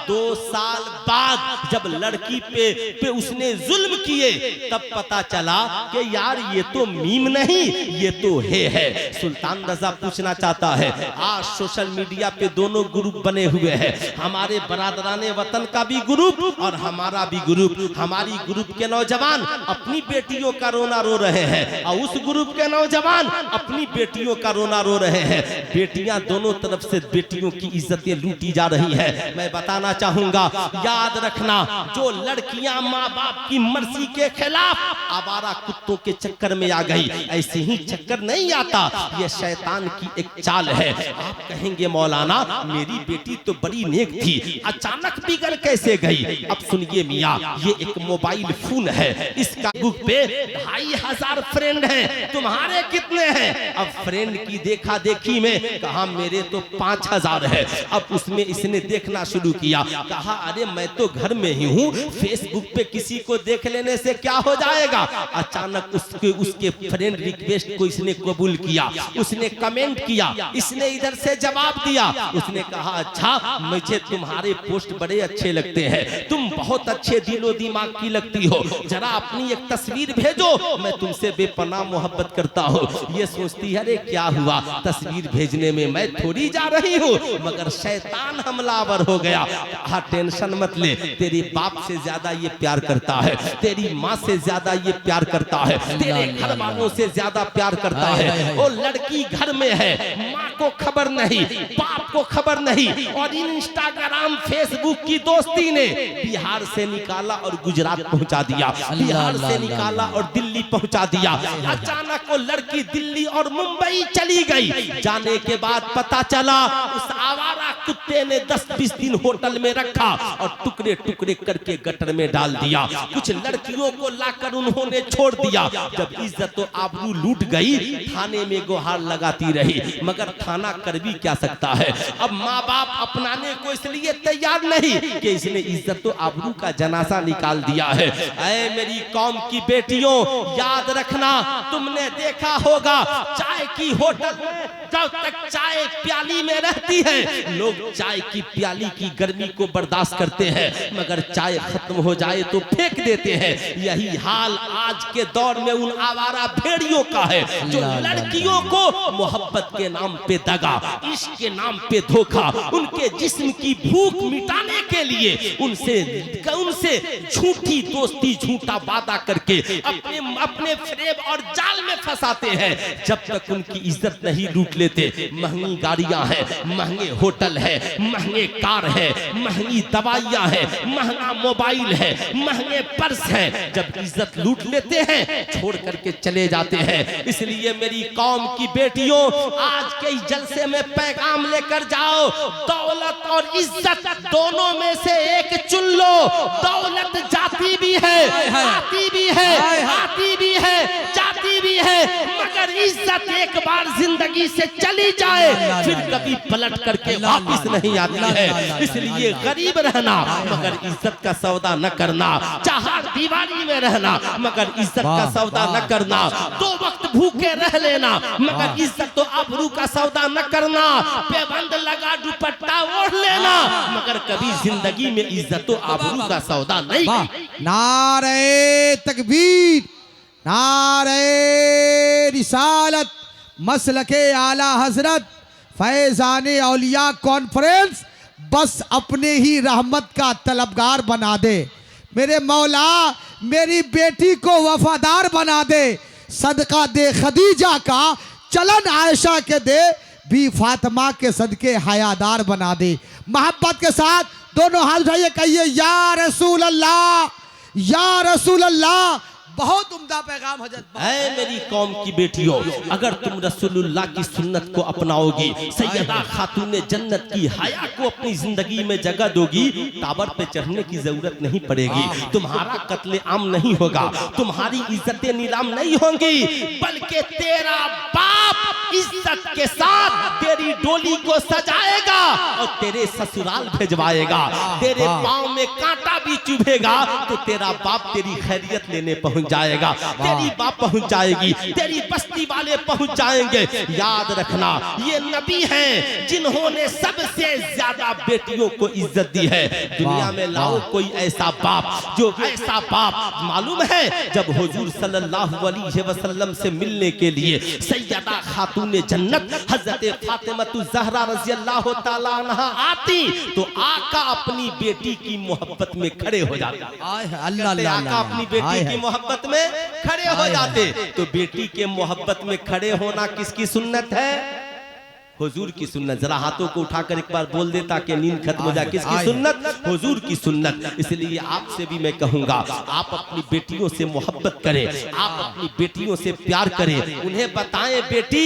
2 साल बाद जब लड़की पे उसने जुल्म किए, तब पता चला कि यार ये तो मीम नहीं, ये तो है। सुल्तान रजा पूछना चाहता है, आज सोशल मीडिया पे दोनों ग्रुप बने हुए हैं, हमारे बरादराने वतन का भी ग्रुप और हमारा भी ग्रुप। हमारी ग्रुप के नौजवान अपनी बेटियों का रोना रो रहे हैं और उस ग्रुप के नौजवान अपनी बेटियों का रोना रो रहे हैं। बेटियां दोनों तरफ से बेटियों की इज्जतें लूटी जा रही है। मैं बताना चाहूंगा, याद रखना, जो लड़कियां माँ बाप की मर्जी के खिलाफ आवारा कुत्तों के चक्कर में आ गई, ऐसे ही चक्कर नहीं आता, ये शैतान की एक चाल है। आप कहेंगे मौलाना मेरी बेटी तो बड़ी नेक थी, अचानक बिगड़ कैसे गई? अब सुनिए मियाँ, ये एक मोबाइल फोन है, इसका बुक पे 2500 फ्रेंड हैं, तुम्हारे कितने हैं? अब फ्रेंड की देखा देखी में कहा मेरे तो 5000 है। अब उसमें इसने देखना शुरू किया, कहा अरे मैं तो घर में ही हूँ, फेसबुक पे किसी को देख लेने से क्या हो जाएगा? अचानक उसके फ्रेंड रिक्वेस्ट को इसने कबूल किया, उसने कमेंट किया, इसने इधर से जवाब दिया। उसने कहा अच्छा मुझे तुम्हारे पोस्ट बड़े अच्छे लगते हैं, तुम बहुत अच्छे दिलो दिमाग की लगती हो, जरा अपनी एक तस्वीर भेजो, मैं तुमसे बेपनाह मोहब्बत करता हूँ। ये सोचती है अरे क्या हुआ, तस्वीर भेजने में मैं थोड़ी जा रही हूँ, मगर शैतान हमलावर हो गया। हाँ टेंशन मत ले, तेरे बाप से ज्यादा ये प्यार करता है, तेरी माँ से ज्यादा ये प्यार करता है, तेरे घर वालों से ज्यादा प्यार करता है। वो लड़की घर में है, माँ को खबर नहीं, बाप को खबर नहीं, और इंस्टाग्राम फेसबुक की दोस्ती ने बिहार से निकाला और गुजरात पहुंचा दिया, बिहार से निकाला और दिल्ली पहुंचा दिया। अचानक वो लड़की दिल्ली और मुंबई चली गई। जाने के बाद पता चला उस आवारा कुत्ते ने 10-20 दिन होटल में रखा और टुकड़े टुकड़े करके गटर में डाल दिया। कुछ लड़कियों को लाकर उन्होंने छोड़ दिया। जब इज्जत और आबरू लूट गई, थाने में गुहार लगाती रही, मगर थाना कर भी क्या सकता है। अब माँ बाप अपनाने को इसलिए तैयार नहीं कि इसने इज्जत और आबरू का जनाजा निकाल दिया है। ऐ मेरी कौम की बेटियों, याद रखना, तुमने देखा होगा चाय की होटल में जब तक चाय प्याली में रहती है, लोग चाय की प्याली की गर्मी को बर्दाश्त करते हैं, मगर चाय खत्म हो जाए तो फेंक देते हैं। यही हाल आज के दौर में उन आवारा भेड़ियों का है जो लड़कियों को मोहब्बत के नाम पे दगा, इश्क के नाम पे धोखा, उनके जिस्म की भूख मिटाने के लिए उनसे झूठी दोस्ती झूठा वादा करके अपने फ्रेम और जाल में फंसाते हैं। जब तक उनकी इज्जत नहीं लूट लेते, महंगी गाड़ियां हैं, महंगे होटल है, महंगे कार है, महंगी दवाइयां है, महंगा मोबाइल है, महंगे पर्स है, जब इज्जत लूट लेते हैं छोड़ करके चले जाते हैं। इसलिए मेरी कौम की बेटियों, आज के इस जलसे में पैगाम लेकर जाओ, दौलत और इज्जत दोनों में से एक चुन लो। दौलत जाती भी है, आती भी है, आती भी है, जाती भी है, मगर इज्जत एक बार जिंदगी से चली जाए फिर कभी पलट करके वापस नहीं आती है। इसलिए गरीब रहना मगर इज्जत का सौदा न करना, चाहे दीवारी में रहना मगर इज्जत का सौदा न करना, 2 वक्त भूखे रह लेना मगर इज्जत तो आबरू का सौदा न करना, पेबंद लगा दुपट्टा ओढ़ लेना मगर कभी जिंदगी में इज्जत तो आबरू का सौदा नहीं। नारे तकबीर, नारे रिसालत, मसलके आला हजरत फैजाने औलिया कॉन्फ्रेंस बस अपने ही रहमत का तलबगार बना दे। मेरे मौला मेरी बेटी को वफादार बना दे, सदका दे खदीजा का, चलन आयशा के दे, भी फातिमा के सदके हयादार बना दे। मोहब्बत के साथ दोनों हाथ उठाइए, कहिए या रसूल अल्लाह, या रसूल अल्लाह। बहुत उम्दा पैगाम हजरत। ऐ मेरी कौम की बेटियों, अगर तुम रसूलुल्लाह की सुन्नत को अपनाओगी, सैयदा खातूने जन्नत की हया को अपनी जिंदगी में जगह दोगी, टावर पे चढ़ने की जरूरत नहीं पड़ेगी, तुम्हारा कत्ले आम नहीं होगा, तुम्हारी इज्जतें नीलाम नहीं होंगी, बल्कि तेरा बाप इज्जत के साथ तेरी डोली को सजाएगा और तेरे ससुराल भेजवाएगा। तेरे पाँव में कांटा भी चुभेगा तो तेरा बाप तेरी खैरियत लेने पहुंच जाएगा, तेरी बाप पहुंच जाएगी, तेरी बस्ती वाले पहुंच जाएंगे। याद रखना, ये नबी हैं जिन्होंने सबसे ज्यादा बेटियों को इज्जत दी है। दुनिया में लाओ कोई ऐसा बाप, जो ऐसा बाप मालूम है जब हुजूर सल्लल्लाहु अलैहि वसल्लम से मिलने के लिए सैयदा खातूने जन्नत हजरत फातिमा ज़हरा रज़ियल्लाहु ताला अन्हा आती तो आका अपनी बेटी की मोहब्बत में खड़े हो जाते। आका अपनी बेटी की मोहब्बत में खड़े हो जाते। तो बेटी के मोहब्बत में खड़े होना किसकी सुन्नत है? हुजूर की सुन्नत। जरा हाथों को उठाकर एक बार बोल देता कि नींद खत्म हो जाए। किसकी सुन्नत? हुजूर की सुन्नत। इसलिए आपसे भी मैं कहूंगा, आप अपनी बेटियों से मोहब्बत करें, आप अपनी बेटियों से प्यार करें, उन्हें बताएं बेटी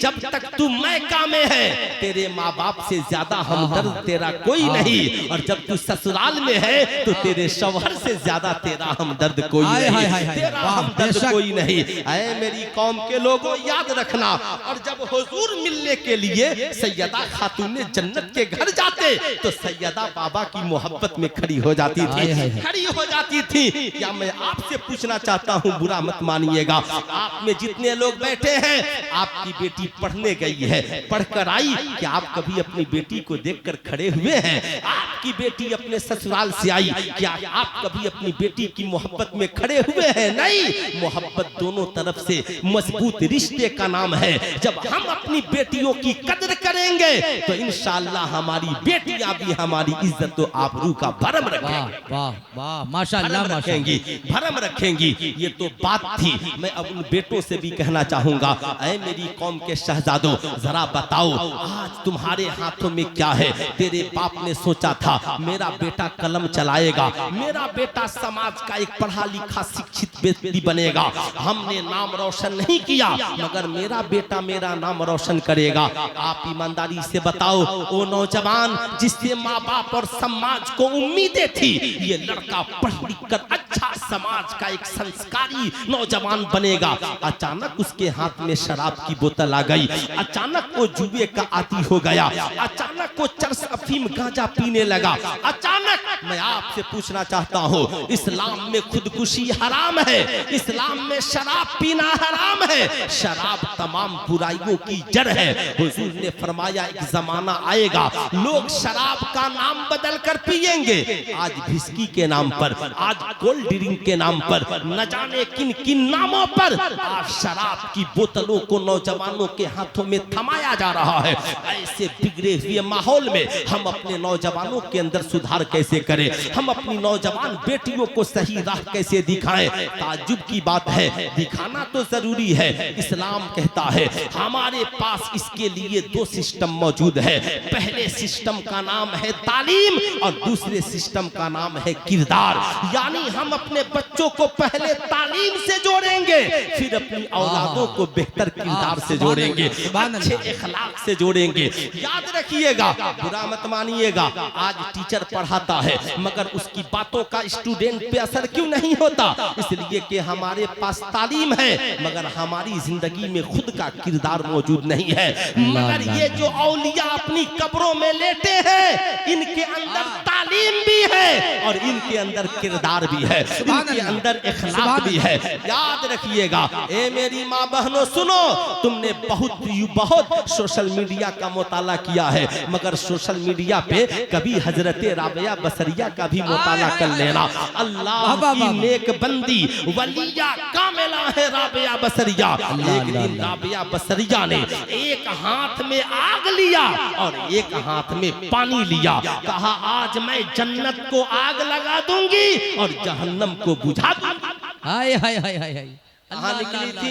जब तक तू मैका में है तेरे माँ बाप से ज्यादा हमदर्द तेरा कोई नहीं, और जब तू ससुराल में है तो तेरे शौहर से ज्यादा तेरा हमदर्द कोई नहीं, तेरा हमदर्द कोई नहीं। ऐ मेरी कौम के लोगों, याद रखना, और जब हुजूर मिलने के लिए सैयदा खातूने जन्नत के घर जाते तो सैयदा बाबा की मोहब्बत में खड़ी हो जाती थी, खड़ी हो जाती थी। क्या मैं आपसे पूछना चाहता हूं, बुरा मत मानिएगा, आप में जितने लोग बैठे हैं, आपकी बेटी पढ़ने गई है, पढ़कर आई, क्या आप कभी अपनी बेटी को देखकर खड़े हुए हैं? आपकी बेटी अपने ससुराल से आई, क्या आप कभी अपनी बेटी की मोहब्बत में खड़े हुए हैं? नहीं। मोहब्बत दोनों तरफ से मजबूत रिश्ते का नाम है। जब हम अपनी बेटियों की कदर करेंगे तो इंशाअल्लाह हमारी बेटियां भी हमारी इज्जत तो आबरू का भरम रखेंगी। वाह वाह, माशाअल्लाह, रखेंगी, भरम रखेंगी। ये तो बात थी। मैं अब उन बेटों से भी कहना चाहूंगा, ऐ मेरी कौम के शहजादों, जरा बताओ आज तुम्हारे हाथों में क्या है? तेरे बाप ने सोचा था मेरा बेटा कलम चलाएगा, मेरा बेटा समाज का एक पढ़ा लिखा शिक्षित व्यक्ति बनेगा। हमने नाम रोशन नहीं किया मगर मेरा बेटा मेरा नाम रोशन करेगा। आप ईमानदारी से बताओ, वो नौजवान जिससे माँ बाप और समाज को उम्मीदें थी, ये लड़का पढ़ लिख कर अच्छा समाज का एक संस्कारी नौजवान बनेगा, अचानक उसके हाथ में शराब की बोतल आ गई, अचानक वो जुए का आदी हो गया, अचानक वो चरस अफीम गांजा पीने लगा। अचानक मैं आपसे पूछना चाहता हूँ, इस्लाम में खुदकुशी हराम है, इस्लाम में शराब पीना हराम है, शराब तमाम बुराइयों की जड़ है। हुजूर ने फरमाया एक जमाना आएगा लोग शराब का नाम बदल कर पिएंगे। आज विस्की के नाम पर, आज कोल्ड ड्रिंक के नाम पर, न जाने किन किन नामों पर आज शराब की बोतलों को नौजवानों के हाथों में थमाया जा रहा है। ऐसे बिगड़े हुए माहौल माहौल में हम अपने नौजवानों के अंदर सुधार कैसे करें, हम अपनी नौजवान बेटियों को सही राह कैसे दिखाएं। ताज्जुब की बात है, दिखाना तो जरूरी है। इस्लाम कहता है हमारे पास इसके लिए दो सिस्टम मौजूद है। पहले सिस्टम का नाम है तालीम और दूसरे सिस्टम का नाम है किरदार। यानी हम अपने बच्चों को पहले तालीम से जोड़ेंगे, फिर अपनी औलादों को बेहतर किरदार से जोड़ेंगे, अच्छे इखलाक से जोड़ेंगे। याद रखिएगा, बुरा मत मानिएगा, आज टीचर पढ़ाता है मगर उसकी बातों का स्टूडेंट पे असर क्यों नहीं होता? इसलिए कि हमारे पास तालीम है मगर हमारी जिंदगी में खुद का किरदार मौजूद नहीं है। मगर ये जो औलिया अपनी कब्रों में लेटे हैं, इनके अंदर तालीम भी है और इनके अंदर किरदार भी है, इनके अंदर इखलाक भी है। याद रखिएगा, ए मेरी माँ बहनों सुनो, तुमने बहुत सोशल मीडिया का मुताला किया है मगर सोशल मीडिया पे कभी हजरत राबिया बसरिया का भी मुताला कर लेना। अल्लाह की नेक बंदी वलिया कामिला है राबिया बसरिया। एक दिन राबिया बसरिया ने एक हाथ में आग लिया और एक हाथ में पानी लिया। कहा आज मैं जन्नत को आग लगा दूंगी और जहन्नम को बुझा दूंगी। हाय हाय हाय हाय हाय। कहाँ निकली थी,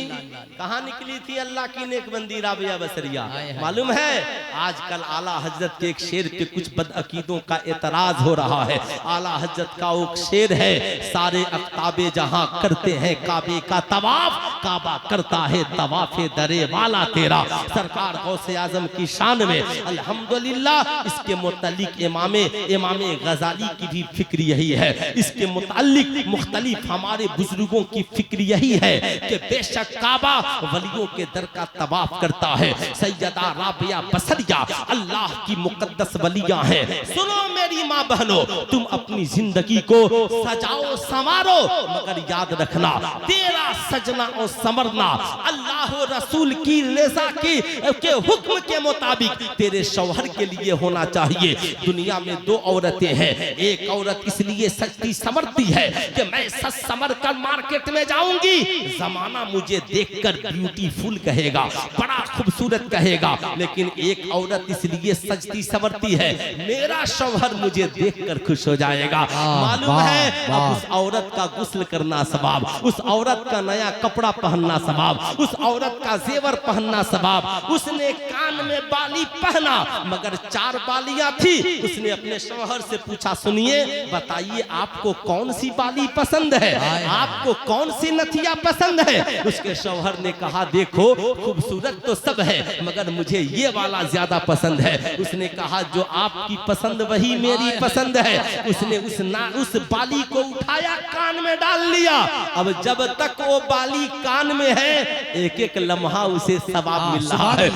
कहाँ निकली थी अल्लाह की नेकबंदी राबिया बसरिया? मालूम है, आजकल आला हजरत के एक शेर पे कुछ बदअकीदों का एतराज हो रहा है। आला हजरत का एक शेर है, सारे अफ्ताबे जहां करते हैं काबे का तवाफ, काबा करता है तवाफे दरे वाला तेरा। सरकार गौसे आजम की शान में अल्हम्दुलिल्लाह इसके मुतालिक इमामे गजाली की भी फिक्र यही है। इसके मुतालिक मुख्तलिफ हमारे बुजुर्गों की फिक्र यही है कि बेशक काबा वलियों के दर का तवाफ करता है। सैयदा राबिया बसरिया अल्लाह की मुकद्दस वलिया है। सुनो मेरी माँ बहनों, तुम अपनी जिंदगी को सजाओ संवारो मगर याद रखना, तेरा सजना और संवरना अल्लाह रसूल की रज़ा के हुक्म के मुताबिक तेरे शौहर के लिए होना चाहिए। दुनिया में दो औरतें हैं, एक औरत इसलिए सजती संवरती है कि मैं सज संवर कर मार्केट में जाऊंगी, जमाना मुझे देखकर ब्यूटीफुल कहेगा, बड़ा खूबसूरत कहेगा। लेकिन एक औरत इसलिए सजती संवरती है, मेरा शौहर मुझे देखकर खुश हो जाएगा। मालूम है, अब उस औरत का गुस्ल करना सवाब, उस औरत का नया कपड़ा पहनना सवाब, उस औरत का जेवर पहनना सवाब। उसने कान में बाली पहना मगर 4 बालियां थी। उसने अपने शौहर से पूछा, सुनिए बताइए आपको कौन सी बाली पसंद है, आपको कौन सी नथिया पसंद है? उसके शौहर ने कहा देखो खूबसूरत तो सब है मगर मुझे ये वाला ज्यादा पसंद है। उसने कहा जो आपकी पसंद वही मेरी पसंद है। उसने उस बाली को उठाया, कान में डाल लिया। अब जब तक वो बाली कान में है, एक एक लम्हा उसे सवाब मिल रहा है।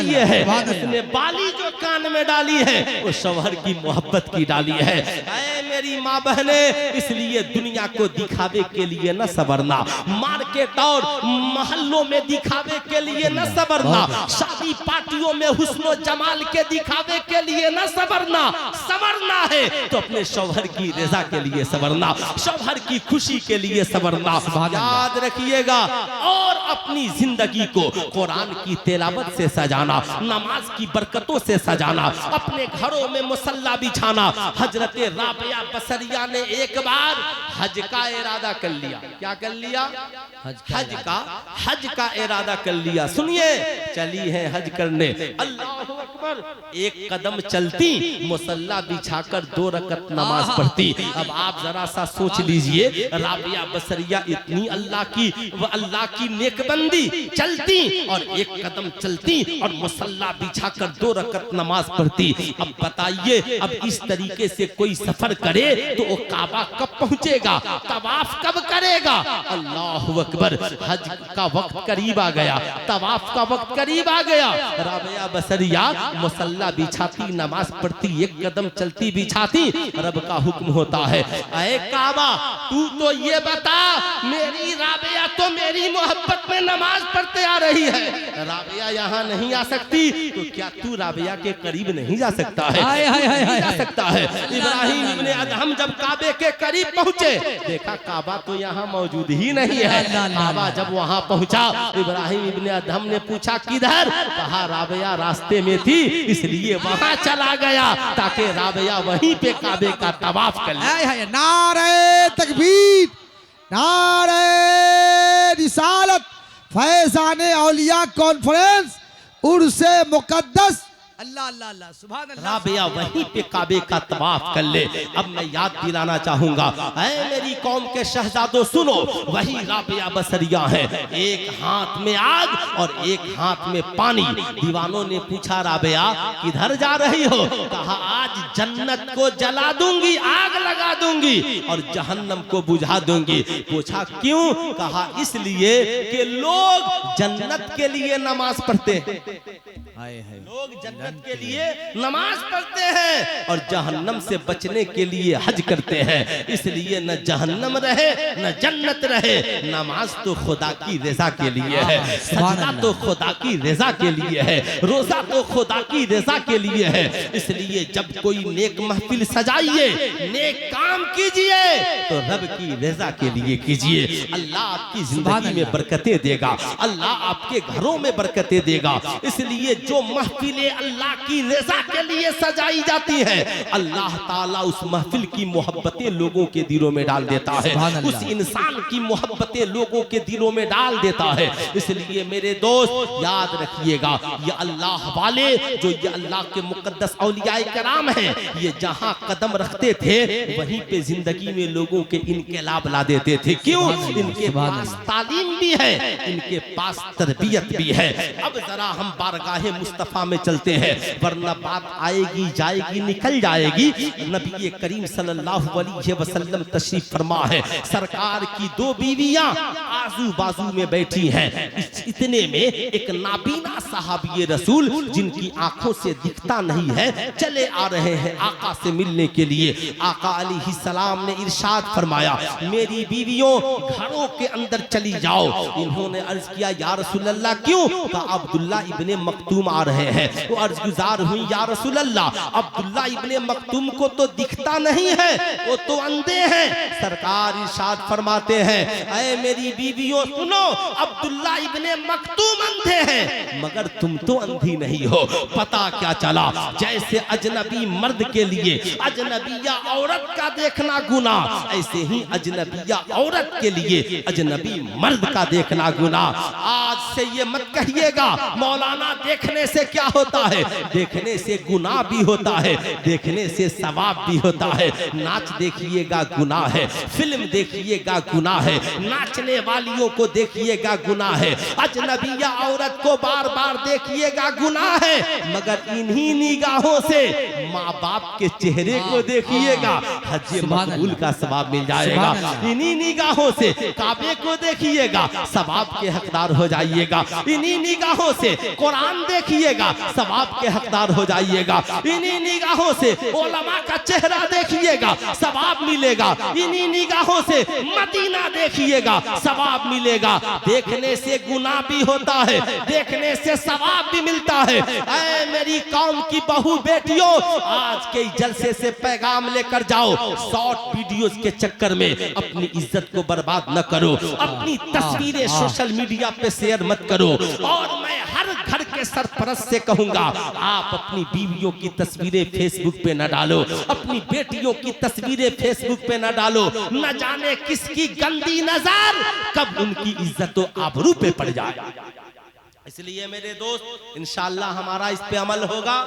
ये है, उसने बाली जो कान में डाली है वो शौहर की मोहब्बत की डाली है। ऐ मेरी माँ बहने, इसलिए दुनिया को दिखावे के लिए न सवरना, मार्केट और महल्लों में दिखावे के लिए न सवरना, शादी पार्टियों में हुस्नो जमाल के दिखावे के लिए न सवरना। सवरना है तो अपने शौहर की रज़ा के लिए सवरना, शौहर की खुशी के लिए सवरना। याद रखिएगा, और अपनी जिंदगी को कुरान की तिलावत से सजाना, नमाज की बरकतों से सजाना, अपने घरों में मुसल्ला बिछाना। हजरत राबिया बसरिया ने एक बार हज का इरादा कर लिया। क्या कर लिया? हज का इरादा कर लिया। सुनिए, चली है हज करने, अल्लाहु अकबर, एक कदम चलती, मुसल्ला बिछाकर 2 रकत नमाज पढ़ती। अब आप जरा सा सोच लीजिए, राबिया बसरिया इतनी अल्लाह की नेकबंदी, चलती और एक कदम चलती और मुसल्ला बिछाकर 2 रकत नमाज पढ़ती। अब बताइए, अब इस तरीके से कोई सफर करे तो वो काबा कब पहुंचेगा, तवाफ कब करेगा? अल्लाहु अकबर, हज का वक्त करीब आ गया, तवाफ का वक्त करीब आ गया। राबिया बसरिया मुसल्ला बिछाती, नमाज पढ़ती, एक कदम चलती, बिछाती। रब का हुक्म होता है, ऐ काबा तू तो ये बता, मेरी राबिया तो मेरी मोहब्बत में नमाज पढ़ते आ रही है, राबिया यहाँ नहीं आ सकती, तो क्या तू राबिया के करीब नहीं जा सकता है? जा सकता है। इब्राहिम इब्ने अदहम जब काबे के करीब पहुंचे, देखा काबा तो यहाँ मौजूद ही नहीं है। काबा जब वहाँ पहुँचा, इब्राहिम इब्ने अदहम ने पूछा किधर, कहा राबिया रास्ते में थी इसलिए वहाँ चला गया ताकि राबिया वहीं पे काबे का तवाफ कर ले। नारे तकबीर, नारे रिसालत, फैज़ाने औलिया कॉन्फ्रेंस, उर्से मुकद्दस। अल्लाह अल्लाह अल्लाह, सुभान अल्लाह। राबिया वहीं पे काबे का तवाफ कर ले। अब मैं याद दिलाना चाहूंगा, ऐ मेरी कौम के शहजादों सुनो, वही राबिया बसरिया है, एक हाथ में आग और एक हाथ में पानी। दीवानों ने पूछा राबिया किधर जा रही हो, कहा आज जन्नत को जला दूंगी, आग लगा दूंगी और जहन्नम को बुझा दूंगी। पूछा क्यों, कहा इसलिए कि लोग जन्नत के लिए नमाज पढ़ते हैं, लोग जन्नत के लिए नमाज पढ़ते हैं और जहन्नम से बचने के लिए हज करते हैं। इसलिए न जहन्नम रहे न जन्नत रहे। नमाज तो खुदा की रजा के लिए है, सजदा तो खुदा की रजा के लिए है, रोजा तो खुदा की रजा के लिए है। इसलिए जब कोई नेक महफिल सजाइए, नेक काम कीजिए तो रब की रजा के लिए कीजिए। अल्लाह आपकी जिंदगी में बरकतें देगा, अल्लाह आपके घरों में बरकतें देगा। इसलिए जो महफिलें अल्लाह की रजा के लिए सजाई जाती है, अल्लाह ताला उस महफिल की मोहब्बतें लोगों के दिलों में डाल देता है, उस इंसान की मोहब्बतें लोगों के दिलों में डाल देता है। इसलिए मेरे दोस्त याद रखिएगा, ये अल्लाह वाले जो ये अल्लाह के मुकद्दस औलियाए कराम हैं, ये जहां कदम रखते थे वहीं पे जिंदगी में लोगों के इनकलाब ला देते थे। क्यों? इनके पास तालीम भी है, इनके पास तरबियत भी है। अब जरा हम बारगाहे मुस्तफा में चलते हैं, वरना बात आएगी जाएगी निकल जाएगी। नबी करीम सल्लल्लाहु अलैहि वसल्लम तशरीफ फरमा है, सरकार की दो बीवियां आजू बाजू में बैठी हैं। इतने में एक नाबीना सहाबी रसूल जिनकी आंखों से दिखता नहीं है चले आ रहे हैं आका से मिलने के लिए। आका अलैहि सलाम ने इरशाद फरमाया, मेरी बीवियों घरों के अंदर चली जाओ। इन्होंने अर्ज किया या रसूल अल्लाह क्यों? कहा अब्दुल्ला इब्ने मक्तूम आ रहे हैं। वो अर्ज गुजार हुई या रसूल अल्लाह अब्दुल्ला इब्ने मक्तूम को तो दिखता नहीं है, वो तो अंधे हैं। सरकार इरशाद फरमाते हैं, ऐ मेरी बीवियों सुनो, अब्दुल्ला इब्ने मक्तूम अंधे हैं मगर तुम तो अंधी नहीं हो। पता क्या चला, जैसे अजनबी मर्द के लिए अजनबिया औरत का देखना गुनाह, ऐसे ही अजनबिया औरत के लिए अजनबी मर्द का देखना गुनाह। आज से ये मत कहिएगा मौलाना देखने से क्या होता है, देखने से गुनाह भी होता है, देखने से सवाब भी होता है। नाच देखिएगा गुनाह है, फिल्म देखिएगा गुनाह है, नाचने वालियों को देखिएगा गुनाह है, अजनबिया औरत को बार बार देखिएगा गुनाह है। मगर इन्हीं निगाहों से माँ बाप के चेहरे को देखिएगा, हज मकबूल का सवाब मिल जाएगा। इन्हीं निगाहों से काबे को देखिएगा, सवाब के हकदार हो जाइएगा। इन्हीं निगाहों से कुरान देखिएगा, सवाब के हकदार हो जाइएगा। इन्हीं निगाहों से उलमा का चेहरा देखिएगा, सवाब मिलेगा। इन्हीं निगाहों से मदीना देखिएगा, सवाब मिलेगा। देखने से गुनाह भी होता है, देखने से सवाब भी मिलता है। ऐ मेरी कौम की बहू बेटियों, आज के जलसे से पैगाम लेकर जाओ, शॉर्ट वीडियोस के चक्कर में अपनी इज्जत को बर्बाद न करो, अपनी तस्वीरें सोशल मीडिया पे शेयर मत करो। और मैं हर घर के सरपरस्त से कहूंगा, आप अपनी बीवियों की तस्वीरें फेसबुक पे न डालो, अपनी बेटियों की तस्वीरें फेसबुक पे न डालो। न जाने किसकी गंदी नजर कब उनकी इज्जत और आबरू पे पड़ जाए। इसलिए मेरे दोस्त इंशाअल्लाह हमारा इस पे अमल होगा।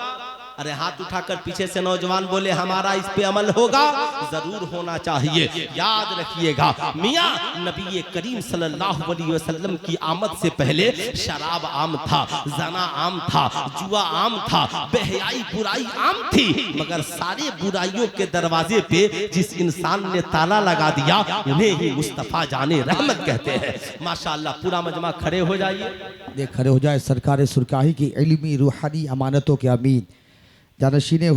अरे हाथ उठाकर पीछे से नौजवान बोले हमारा इस पे अमल होगा, जरूर होना चाहिए। याद रखिएगा, मियाँ नबी करीम सल्लल्लाहु अलैहि वसल्लम की आमद से पहले शराब आम था, जना आम था, जुआ आम था, बेहयाई बुराई आम थी। मगर सारे बुराइयों के दरवाजे पे जिस इंसान ने ताला लगा दिया, उन्हें ही मुस्तफा जाने रहमत कहते हैं। माशाअल्लाह, पूरा मजमा खड़े हो जाइए। खड़े हो जाए। सरकार सुरकाही की इल्मी रूहानी अमानतों के अमीन जानशीने